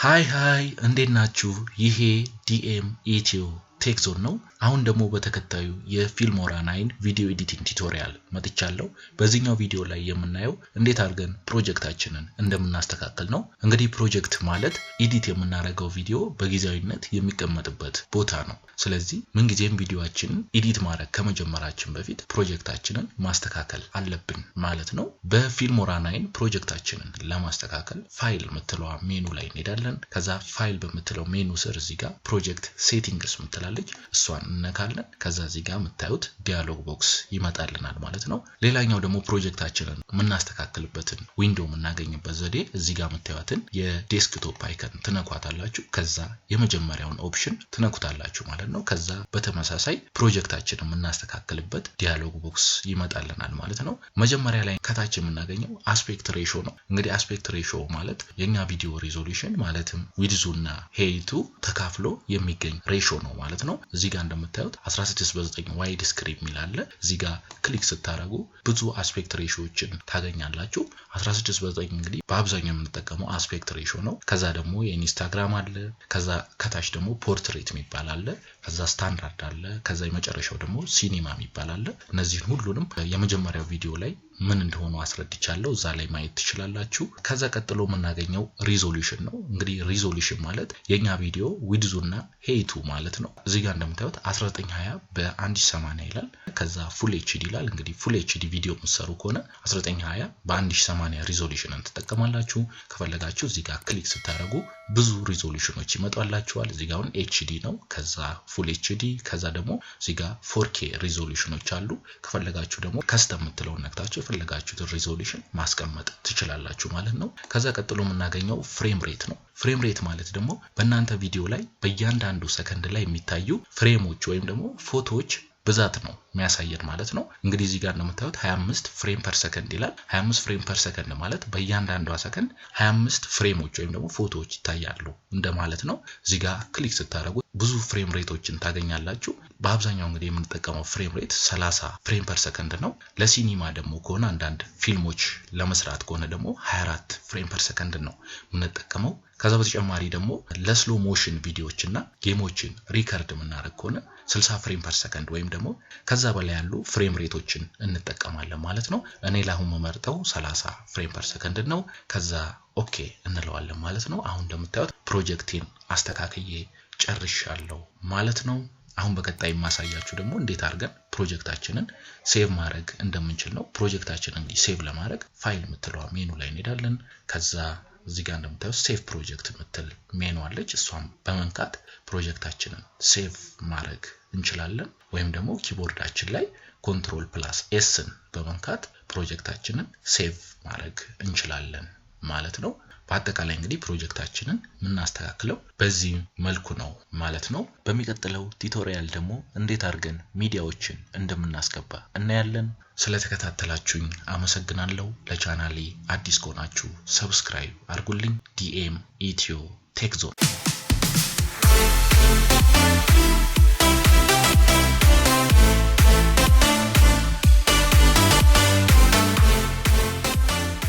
ሃይ እንዴት ናችሁ? ይሄ ዲኤም ኢትዮ ቴክ ዞን ነው። አሁን ደግሞ በተከታዩ የፊልሞራ 9 ቪዲዮ ኤዲቲንግ ቱቶሪያል መጥቻለሁ። በዚህኛው ቪዲዮ ላይ የምናየው እንዴት አድርገን ፕሮጀክታችንን እንደምናስተካክል ነው። እንግዲህ ፕሮጀክት ማለት ኤዲት የምናደርገው ቪዲዮ በጊዜያዊነት የሚቀመጥበት ቦታ ነው። ስለዚህ ምን ጊዜም ቪዲዮአችንን ኤዲት ማድረግ ከመጀመራችን በፊት ፕሮጀክታችንን ማስተካከል አለብን ማለት ነው። በፊልሞራ 9 ፕሮጀክታችንን ለማስተካከል ፋይል የምትለዋ ሜኑ ላይ እንሄዳለን። ከዛ ፋይል በምትለው ሜኑ ስር እዚህ ጋር ፕሮጀክት ሴቲንግስ ምትላለች እሷን እንነካለን። ከዛ እዚህ ጋር የምታዩት ዲያሎግ ቦክስ ይመጣልናል ማለት ነው። ሌላኛው ደግሞ ፕሮጀክታችንን የምናስተካክልበትን ዊንዶው የምናገኝበት ዘዴ እዚህ ጋር የምታዩትን የዴስክቶፕ አይከን ትነኳታላችሁ። ከዛ የመጀመሪያውን ኦፕሽን ትነኩታላችሁ ማለት ነው። ከዛ በተመሳሳይ ፕሮጀክታችንን የምናስተካክልበት ዲያሎግ ቦክስ ይመጣልናል ማለት ነው። መጀመሪያ ላይ ከታች የምናገኘው አስፔክት ሬሾ ነው። እንግዲህ አስፔክት ሬሾ ማለት የኛ ቪዲዮ ሪዞሉሽን ማለትም ዊድዙና ሄይቱ ተካፍሎ የሚገኝ ሬሾ ነው ማለት ነው። እዚህ ጋር እንደምታዩት 16:9 ዋይድ ስክሪን ሚላለ እዚህ ጋር ክሊክ ስታረጉ ብዙ አስፔክት ሬሾዎችን ታገኛላችሁ። 16:9 እንግዲህ በአብዛኛው የምንጠቀመው አስፔክት ሬሾ ነው። ከዛ ደግሞ የኢንስታግራም አለ። ከዛ ከታች ደግሞ ፖርትሬት የሚባል አለ። ከዛ ስታንዳርድ አለ። ከዛ የመጨረሻው ደግሞ ሲኒማ የሚባል አለ። እነዚህን ሁሉንም የመጀመሪያው ቪዲዮ ላይ ምን እንደሆነ አስረድቻለሁ። እዛ ላይ ማየት ትችላላችሁ። ከዛ ቀጥሎ የምናገኘው ሪዞሉሽን ነው። እንግዲህ ሪዞሉሽን ማለት የኛ ቪዲዮ ዊድዙና ሄይቱ ማለት ነው። እዚህ ጋር እንደምታዩት 1920 በ1080 ይላል። ከዛ ፉል ኤችዲ ይላል። እንግዲህ ፉል ኤችዲ ቪዲዮ የምትሰሩ ከሆነ 1920 በ1080 ሪዞሉሽንን ትጠቀማላችሁ። ከፈለጋችሁ እዚህ ጋር ክሊክ ስታደርጉ ብዙ ሪዞሉሽኖች ይመጣላችኋል። እዚህ ጋር አሁን ኤችዲ ነው። ከዛ ፉል ኤችዲ ከዛ ደግሞ እዚህ ጋር 4K ሪዞሉሽኖች አሉ። ከፈለጋችሁ ደግሞ ከስተም የምትለውን ነክታችሁ የፈለጋችሁትን ሪዞሉሽን ማስቀመጥ ትችላላችሁ ማለት ነው። ከዛ ቀጥሎ የምናገኘው ፍሬም ሬት ነው። ፍሬም ሬት ማለት ደግሞ በእናንተ ቪዲዮ ላይ በእያንዳንዱ ሰከንድ ላይ የሚታዩ ፍሬሞች ወይም ደግሞ ፎቶዎች ብዛት ነው የሚያሳየን ማለት ነው። እንግዲህ እዚህ ጋር እንደምታዩት 25 ፍሬም ፐር ሰከንድ ይላል። 25 ፍሬም ፐር ሰከንድ ማለት በእያንዳንዷ ሰከንድ 25 ፍሬሞች ወይም ደግሞ ፎቶዎች ይታያሉ እንደማለት ነው። እዚህ ጋር ክሊክ ስታደርጉ ብዙ ፍሬም ሬቶችን ታገኛላችሁ። በአብዛኛው እንግዲህ የምንጠቀመው ፍሬም ሬት 30 ፍሬም ፐር ሰከንድ ነው። ለሲኒማ ደግሞ ከሆነ አንዳንድ ፊልሞች ለመስራት ከሆነ ደግሞ 24 ፍሬም ፐር ሰከንድ ነው የምንጠቀመው። ከዛ በተጨማሪ ደግሞ ለስሎ ሞሽን ቪዲዮዎችና ጌሞችን ሪከርድ የምናደርግ ከሆነ 60 ፍሬም ፐር ሰከንድ ወይም ደግሞ ከዛ በላይ ያሉ ፍሬም ሬቶችን እንጠቀማለን ማለት ነው። እኔ ለአሁን መመርጠው 30 ፍሬም ፐር ሰከንድ ነው። ከዛ ኦኬ እንለዋለን ማለት ነው። አሁን እንደምታዩት ፕሮጀክቴን አስተካክዬ ጨርሻለሁ ማለት ነው። አሁን በቀጣይ ማሳያችሁ ደግሞ እንዴት አድርገን ፕሮጀክታችንን ሴቭ ማድረግ እንደምንችል ነው። ፕሮጀክታችንን ሴቭ ለማድረግ ፋይል የምትለዋ ሜኑ ላይ እንሄዳለን። ከዛ እዚህ ጋር እንደምታዩት ሴቭ ፕሮጀክት የምትል ሜኑ አለች። እሷም በመንካት ፕሮጀክታችንን ሴቭ ማድረግ እንችላለን። ወይም ደግሞ ኪቦርዳችን ላይ Ctrl+Sን በመንካት ፕሮጀክታችንን ሴቭ ማድረግ እንችላለን ማለት ነው። በአጠቃላይ እንግዲህ ፕሮጀክታችንን የምናስተካክለው በዚህ መልኩ ነው ማለት ነው። በሚቀጥለው ቱቶሪያል ደግሞ እንዴት አድርገን ሚዲያዎችን እንደምናስገባ እናያለን። ስለተከታተላችሁኝ አመሰግናለሁ። ለቻናሌ አዲስ ከሆናችሁ ሰብስክራይብ አድርጉልኝ። ዲኤም ኢትዮ ቴክ ዞን